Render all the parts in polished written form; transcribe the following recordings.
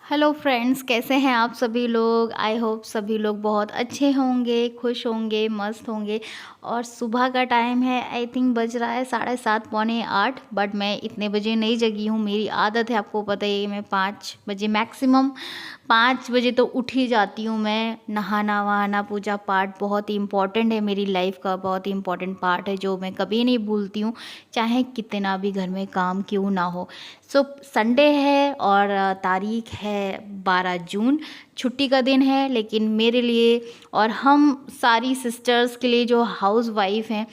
Hello friends, कैसे हैं आप सभी लोग। आई होप सभी लोग बहुत अच्छे होंगे, खुश होंगे, मस्त होंगे। और सुबह का टाइम है, आई थिंक बज रहा है 7:30 पौने 8। बट मैं इतने बजे नहीं जगी हूँ। मेरी आदत है, आपको पता ही है, मैं 5 बजे मैक्सिमम 5 बजे तो उठ ही जाती हूँ। मैं नहाना वहाना पूजा पाठ बहुत ही इम्पॉर्टेंट है, मेरी लाइफ का बहुत ही इम्पॉर्टेंट पार्ट है, जो मैं कभी नहीं भूलती हूँ, चाहे कितना भी घर में काम क्यों ना हो। सो संडे है और तारीख है 12 जून। छुट्टी का दिन है, लेकिन मेरे लिए और हम सारी सिस्टर्स के लिए जो हाउस वाइफ हैं,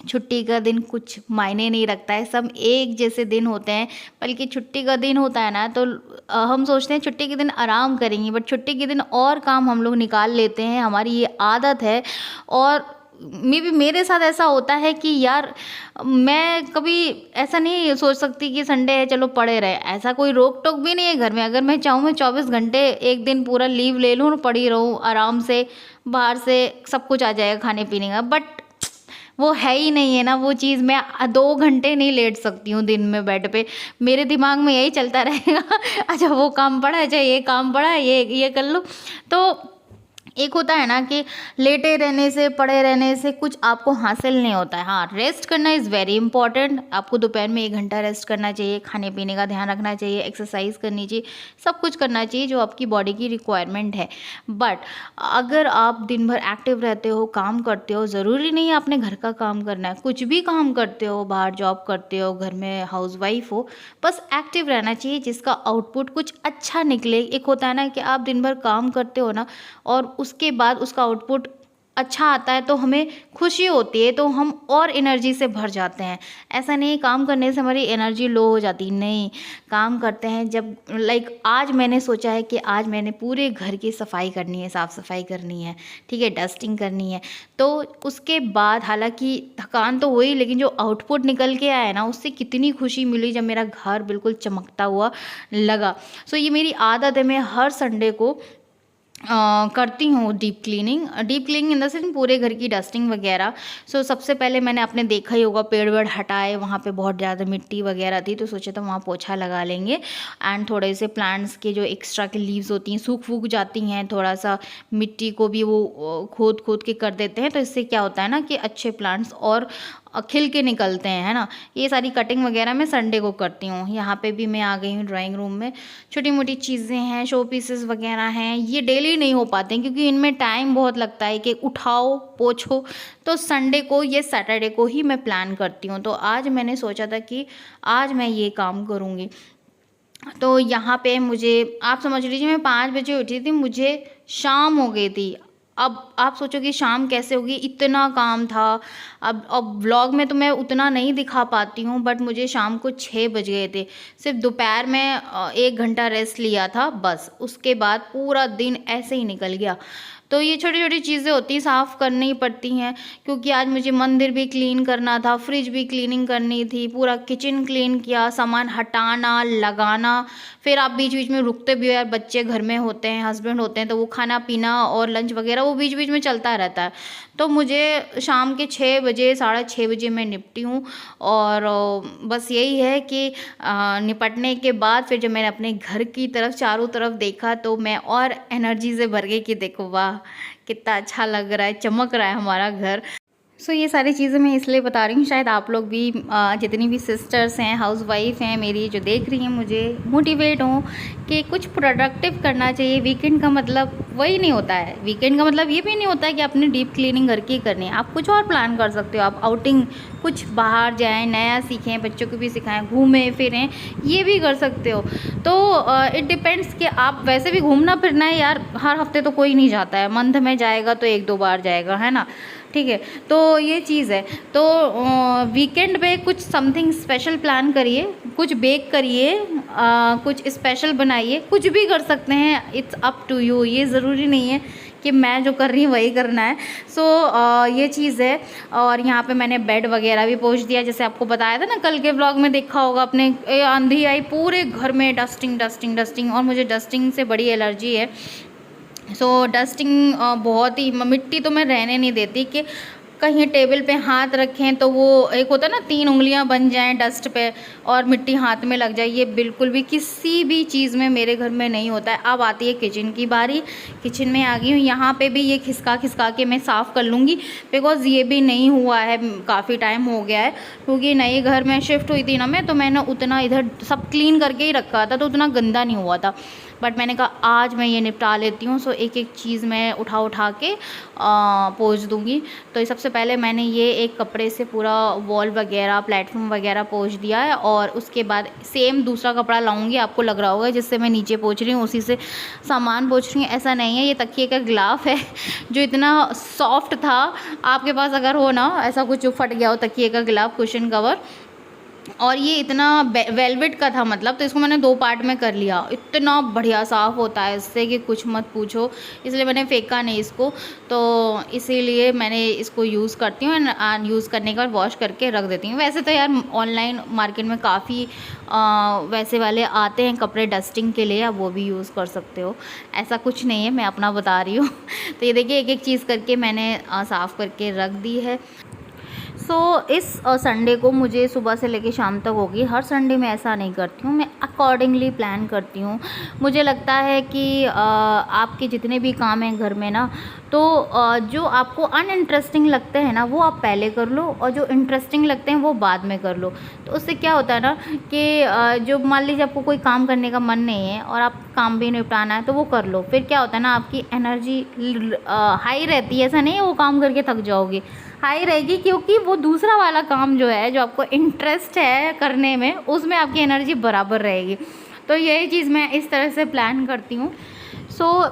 छुट्टी का दिन कुछ मायने नहीं रखता है। सब एक जैसे दिन होते हैं। बल्कि छुट्टी का दिन होता है ना, तो हम सोचते हैं छुट्टी के दिन आराम करेंगे, बट छुट्टी के दिन और काम हम लोग निकाल लेते हैं। हमारी ये आदत है। और मे भी मेरे साथ ऐसा होता है कि यार, मैं कभी ऐसा नहीं सोच सकती कि संडे है चलो पड़े रहे। ऐसा कोई रोक टोक भी नहीं है घर में। अगर मैं चाहूँ, मैं 24 घंटे एक दिन पूरा लीव ले लूँ और पड़ी रहूँ आराम से। बाहर से सब कुछ आ जाएगा खाने पीने का, बट वो है ही नहीं है ना वो चीज़। मैं 2 घंटे नहीं लेट सकती हूँ दिन में बेड पे। मेरे दिमाग में यही चलता रहेगा अच्छा वो काम पड़ा है, अच्छा ये काम पड़ा है, ये कर लो। तो एक होता है ना कि लेटे रहने से, पड़े रहने से कुछ आपको हासिल नहीं होता है। हाँ, रेस्ट करना इज़ वेरी इंपॉर्टेंट। आपको दोपहर में 1 घंटा रेस्ट करना चाहिए, खाने पीने का ध्यान रखना चाहिए, एक्सरसाइज करनी चाहिए, सब कुछ करना चाहिए जो आपकी बॉडी की रिक्वायरमेंट है। बट अगर आप दिन भर एक्टिव रहते हो, काम करते हो, ज़रूरी नहीं है आपने घर का काम करना है, कुछ भी काम करते हो, बाहर जॉब करते हो, घर में हाउस वाइफ हो, बस एक्टिव रहना चाहिए जिसका आउटपुट कुछ अच्छा निकले। एक होता है ना कि आप दिन भर काम करते हो ना, और उसके बाद उसका आउटपुट अच्छा आता है तो हमें खुशी होती है, तो हम और एनर्जी से भर जाते हैं। ऐसा नहीं काम करने से हमारी एनर्जी लो हो जाती, नहीं। काम करते हैं जब, लाइक आज मैंने सोचा है कि आज मैंने पूरे घर की सफाई करनी है, साफ़ सफाई करनी है, ठीक है, डस्टिंग करनी है। तो उसके बाद हालांकि थकान तो हुई, लेकिन जो आउटपुट निकल के आया ना, उससे कितनी खुशी मिली जब मेरा घर बिल्कुल चमकता हुआ लगा। सो ये मेरी आदत है, मैं हर संडे को करती हूँ deep cleaning in the sense पूरे घर की डस्टिंग वगैरह। सो सबसे पहले मैंने आपने देखा ही होगा, पेड़ वेड़ हटाए, वहाँ पे बहुत ज़्यादा मिट्टी वगैरह थी, तो सोचा था वहाँ पोछा लगा लेंगे। एंड थोड़े से प्लांट्स के जो एक्स्ट्रा के लीव्स होती हैं सूख फूक जाती हैं, थोड़ा सा मिट्टी को भी वो खोद खोद के कर देते हैं, तो इससे क्या होता है ना कि अच्छे प्लांट्स और खिल के निकलते हैं, है ना। ये सारी कटिंग वगैरह मैं संडे को करती हूँ। यहाँ पे भी मैं आ गई हूँ ड्राइंग रूम में। छोटी मोटी चीज़ें हैं, शो पीसेस वगैरह हैं, ये डेली नहीं हो पाते हैं क्योंकि इनमें टाइम बहुत लगता है कि उठाओ पोछो। तो संडे को, ये सैटरडे को ही मैं प्लान करती हूँ। तो आज मैंने सोचा था कि आज मैं ये काम करूँगी। तो यहाँ पे मुझे, आप समझ लीजिए, मैं 5 बजे उठी थी, मुझे शाम हो गई थी। अब आप सोचो कि शाम कैसे होगी, इतना काम था। अब व्लॉग में तो मैं उतना नहीं दिखा पाती हूँ, बट मुझे शाम को 6 बज गए थे। सिर्फ दोपहर में 1 घंटा रेस्ट लिया था बस, उसके बाद पूरा दिन ऐसे ही निकल गया। तो ये छोटी छोटी चीज़ें होती हैं, साफ़ करनी पड़ती हैं, क्योंकि आज मुझे मंदिर भी क्लीन करना था, फ्रिज भी क्लीनिंग करनी थी, पूरा किचन क्लीन किया, सामान हटाना लगाना। फिर आप बीच बीच में रुकते भी हो यार, बच्चे घर में होते हैं, हस्बैंड होते हैं, तो वो खाना पीना और लंच वगैरह वो बीच बीच में चलता रहता है। तो मुझे शाम के 6 बजे, 6:30 मैं निपटी हूँ। और बस यही है कि निपटने के बाद फिर जब मैंने अपने घर की तरफ, चारों तरफ देखा, तो मैं और एनर्जी से भर गई कि देखो वाह कितना अच्छा लग रहा है, चमक रहा है हमारा घर। सो ये सारी चीज़ें मैं इसलिए बता रही हूँ, शायद आप लोग भी जितनी भी सिस्टर्स हैं, हाउस वाइफ हैं मेरी, जो देख रही हैं मुझे, मोटिवेट हों कि कुछ प्रोडक्टिव करना चाहिए। वीकेंड का मतलब वही नहीं होता है, वीकेंड का मतलब ये भी नहीं होता है कि अपनी डीप क्लीनिंग घर की करनी है। आप कुछ और प्लान कर सकते हो, आप आउटिंग, कुछ बाहर जाएँ, नया सीखें, बच्चों को भी सिखाएं, घूमें फिरें, ये भी कर सकते हो। तो इट डिपेंड्स कि आप, वैसे भी घूमना फिरना है यार, हर हफ्ते तो कोई नहीं जाता है, मंथ में जाएगा तो 1-2 बार जाएगा, है ना, ठीक है। तो ये चीज़ है। तो वीकेंड पे कुछ समथिंग स्पेशल प्लान करिए, कुछ बेक करिए, कुछ स्पेशल बनाइए, कुछ भी कर सकते हैं, इट्स अप टू यू। ये ज़रूरी नहीं है कि मैं जो कर रही हूँ वही करना है। सो ये चीज़ है। और यहाँ पे मैंने बेड वगैरह भी पोंछ दिया, जैसे आपको बताया था ना, कल के व्लॉग में देखा होगा अपने। आंधी आई, पूरे घर में डस्टिंग डस्टिंग डस्टिंग, और मुझे डस्टिंग से बड़ी एलर्जी है। सो डस्टिंग बहुत ही, मिट्टी तो मैं रहने नहीं देती कि कहीं टेबल पे हाथ रखें तो वो एक होता है ना 3 उँगलियां बन जाएं डस्ट पे और मिट्टी हाथ में लग जाए, ये बिल्कुल भी किसी भी चीज़ में मेरे घर में नहीं होता है। अब आती है किचन की बारी। किचन में आ गई हूँ, यहाँ पे भी ये खिसका खिसका के मैं साफ़ कर लूँगी, बिकॉज़ ये भी नहीं हुआ है, काफ़ी टाइम हो गया है, क्योंकि नए घर में शिफ्ट हुई थी ना मैं, तो मैंने उतना इधर सब क्लीन करके ही रखा था, तो उतना गंदा नहीं हुआ था। बट मैंने कहा आज मैं ये निपटा लेती हूँ। सो एक एक चीज़ मैं उठा उठा के पोंछ दूँगी। तो ये सबसे पहले मैंने ये एक कपड़े से पूरा वॉल वगैरह प्लेटफॉर्म वगैरह पोंछ दिया है, और उसके बाद सेम दूसरा कपड़ा लाऊंगी, आपको लग रहा होगा जिससे मैं नीचे पोंछ रही हूँ उसी से सामान पोंछ रही हूँ। ऐसा नहीं है, ये तकिए का गिलाफ है जो इतना सॉफ्ट था। आपके पास अगर हो ना ऐसा कुछ फट गया हो तकिए का गिलाफ, कुशन कवर, और ये इतना वेलवेट का था मतलब, तो इसको मैंने 2 पार्ट में कर लिया। इतना बढ़िया साफ़ होता है इससे कि कुछ मत पूछो, इसलिए मैंने फेंका नहीं इसको। तो इसीलिए मैंने इसको यूज़ करती हूँ, एंड यूज़ करने के बाद वॉश करके रख देती हूँ। वैसे तो यार ऑनलाइन मार्केट में काफ़ी वैसे वाले आते हैं कपड़े डस्टिंग के लिए, आप वो भी यूज़ कर सकते हो, ऐसा कुछ नहीं है, मैं अपना बता रही हूँ। तो ये देखिए एक एक चीज़ करके मैंने साफ़ करके रख दी है। इस संडे को मुझे सुबह से लेके शाम तक होगी। हर संडे मैं ऐसा नहीं करती हूँ, मैं अकॉर्डिंगली प्लान करती हूँ। मुझे लगता है कि आपके जितने भी काम हैं घर में ना, तो जो आपको अनइंटरेस्टिंग लगते हैं ना वो आप पहले कर लो, और जो इंटरेस्टिंग लगते हैं वो बाद में कर लो। तो उससे क्या होता है ना कि जो मान लीजिए आपको कोई काम करने का मन नहीं है और आप काम भी निपटाना है तो वो कर लो। फिर क्या होता है ना, आपकी एनर्जी हाई रहती है। ऐसा नहीं है वो काम करके थक जाओगे, हाई रहेगी, क्योंकि वो दूसरा वाला काम जो है, जो आपको इंटरेस्ट है करने में, उसमें आपकी एनर्जी बराबर रहेगी। तो यही चीज़ मैं इस तरह से प्लान करती हूँ।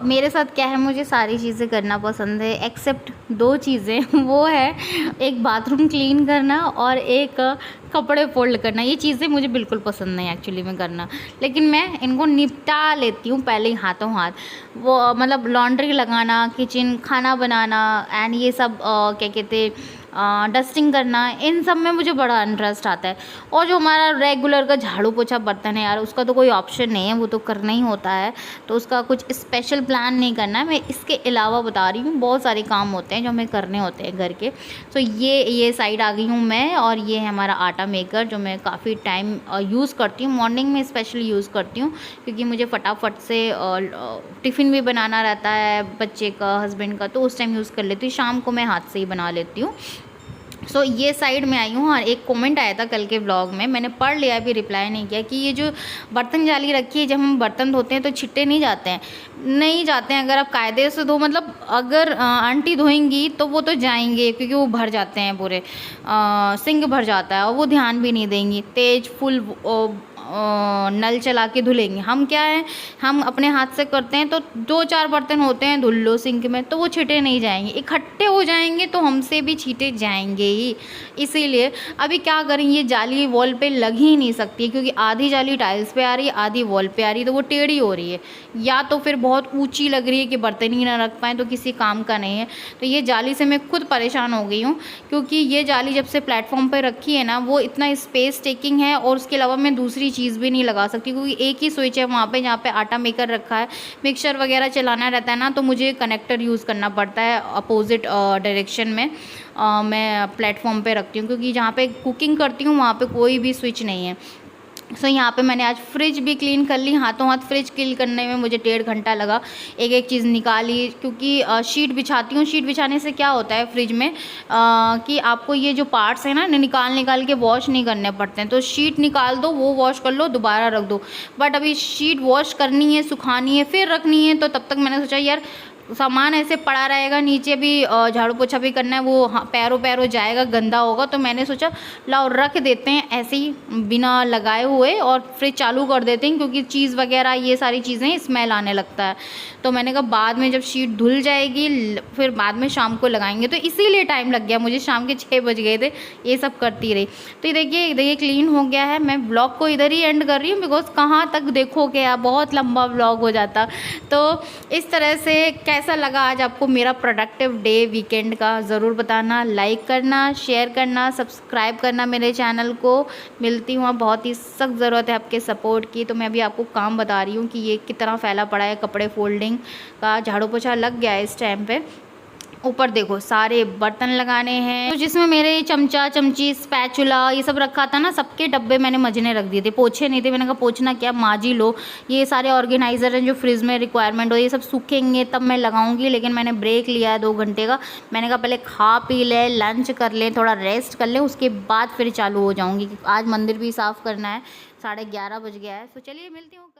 मेरे साथ क्या है, मुझे सारी चीज़ें करना पसंद है एक्सेप्ट 2 चीज़ें। वो है एक बाथरूम क्लीन करना और एक कपड़े फोल्ड करना। ये चीज़ें मुझे बिल्कुल पसंद नहीं एक्चुअली में करना, लेकिन मैं इनको निपटा लेती हूँ पहले ही हाथों हाथ। वो मतलब लॉन्ड्री लगाना, किचन खाना बनाना, एंड ये सब क्या कहते डस्टिंग करना, इन सब में मुझे बड़ा इंटरेस्ट आता है। और जो हमारा रेगुलर का झाड़ू पोछा बर्तन है यार, उसका तो कोई ऑप्शन नहीं है, वो तो करना ही होता है, तो उसका कुछ स्पेशल प्लान नहीं करना है। मैं इसके अलावा बता रही हूँ, बहुत सारे काम होते हैं जो हमें करने होते हैं घर के। ये साइड आ गई हूँ मैं, और ये है हमारा आटा मेकर जो मैं काफ़ी टाइम यूज़ करती हूँ, मॉर्निंग में स्पेशली यूज़ करती हूँ, क्योंकि मुझे फटाफट से टिफ़िन भी बनाना रहता है बच्चे का, हस्बैंड का, तो उस टाइम यूज़ कर लेती हूँ। शाम को मैं हाथ से ही बना लेती हूँ। ये साइड में आई हूँ। और एक कमेंट आया था कल के ब्लॉग में, मैंने पढ़ लिया, अभी रिप्लाई नहीं किया, कि ये जो बर्तन जाली रखी है, जब हम बर्तन धोते हैं तो छिट्टे नहीं जाते हैं। नहीं जाते हैं, अगर आप कायदे से धो, मतलब अगर आंटी धोएंगी तो वो तो जाएंगे, क्योंकि वो भर जाते हैं पूरे, सिंक भर जाता है, और वो ध्यान भी नहीं देंगी, तेज फुल नल चला के धुलेंगे। हम क्या है, हम अपने हाथ से करते हैं, तो 2-4 बर्तन होते हैं, धुल लो सिंक में, तो वो छींटे नहीं जाएंगे, इकट्ठे हो जाएंगे तो हमसे भी छींटे जाएंगे ही। इसीलिए अभी क्या करें, ये जाली वॉल पे लग ही नहीं सकती, क्योंकि आधी जाली टाइल्स पे आ रही है, आधी वॉल पे आ रही है, तो वो टेढ़ी हो रही है, या तो फिर बहुत ऊंची लग रही है कि बर्तन ही ना रख पाएँ, तो किसी काम का नहीं है। तो ये जाली से मैं खुद परेशान हो गई हूँ, क्योंकि ये जाली जब से प्लेटफॉर्म पर रखी है ना, वो इतना स्पेस टेकिंग है, और उसके अलावा मैं दूसरी चीज़ भी नहीं लगा सकती, क्योंकि एक ही स्विच है वहाँ पे जहाँ पे आटा मेकर रखा है। मिक्सर वगैरह चलाना रहता है ना, तो मुझे कनेक्टर यूज़ करना पड़ता है अपोजिट डायरेक्शन में। मैं प्लेटफॉर्म पे रखती हूँ, क्योंकि जहाँ पे कुकिंग करती हूँ वहाँ पे कोई भी स्विच नहीं है। यहाँ पे मैंने आज फ्रिज भी क्लीन कर ली, हाथों हाथ फ्रिज क्लीन करने में मुझे 1.5 घंटा लगा। एक एक चीज़ निकाली, क्योंकि शीट बिछाती हूँ। शीट बिछाने से क्या होता है फ्रिज में, कि आपको ये जो पार्ट्स हैं ना, निकाल के वॉश नहीं करने पड़ते हैं। तो शीट निकाल दो, वो वॉश कर लो, दोबारा रख दो। बट अभी शीट वॉश करनी है, सुखानी है, फिर रखनी है, तो तब तक मैंने सोचा यार सामान ऐसे पड़ा रहेगा, नीचे भी झाड़ू पोछा भी करना है, वो पैरों जाएगा, गंदा होगा, तो मैंने सोचा लाओ रख देते हैं ऐसे ही बिना लगाए हुए, और फ्रिज चालू कर देते हैं, क्योंकि चीज़ वगैरह ये सारी चीज़ें स्मेल आने लगता है। तो मैंने कहा बाद में जब शीट धुल जाएगी फिर बाद में शाम को लगाएंगे, तो इसीलिए टाइम लग गया मुझे, शाम के 6 बज गए थे ये सब करती रही। तो ये देखिए क्लीन हो गया है। मैं ब्लॉग को इधर ही एंड कर रही हूँ, बिकॉज कहाँ तक देखोगे आप, बहुत लंबा ब्लॉग हो जाता। तो इस तरह से कैसा लगा आज आपको मेरा प्रोडक्टिव डे वीकेंड का, ज़रूर बताना, लाइक करना, शेयर करना, सब्सक्राइब करना मेरे चैनल को। मिलती हूँ, अब बहुत ही सख्त ज़रूरत है आपके सपोर्ट की। तो मैं अभी आपको काम बता रही हूँ कि ये कितना फैला पड़ा है, कपड़े फोल्डिंग का, झाड़ू पोछा लग गया है इस टाइम पे। ऊपर देखो सारे बर्तन लगाने हैं, तो जिसमें मेरे चमचा चमची स्पैचुला ये सब रखा था ना, सबके डब्बे मैंने मजने रख दिए थे, पोछे नहीं थे। मैंने कहा पोछना क्या, माज ही लो। ये सारे ऑर्गेनाइज़र हैं जो फ्रिज में रिक्वायरमेंट हो, ये सब सूखेंगे तब मैं लगाऊंगी। लेकिन मैंने ब्रेक लिया है 2 घंटे का। मैंने कहा पहले खा पी लें, लंच कर लें, थोड़ा रेस्ट कर लें, उसके बाद फिर चालू हो जाऊँगी। आज मंदिर भी साफ़ करना है, 11:30 बज गया है। तो चलिए मिलती हूँ।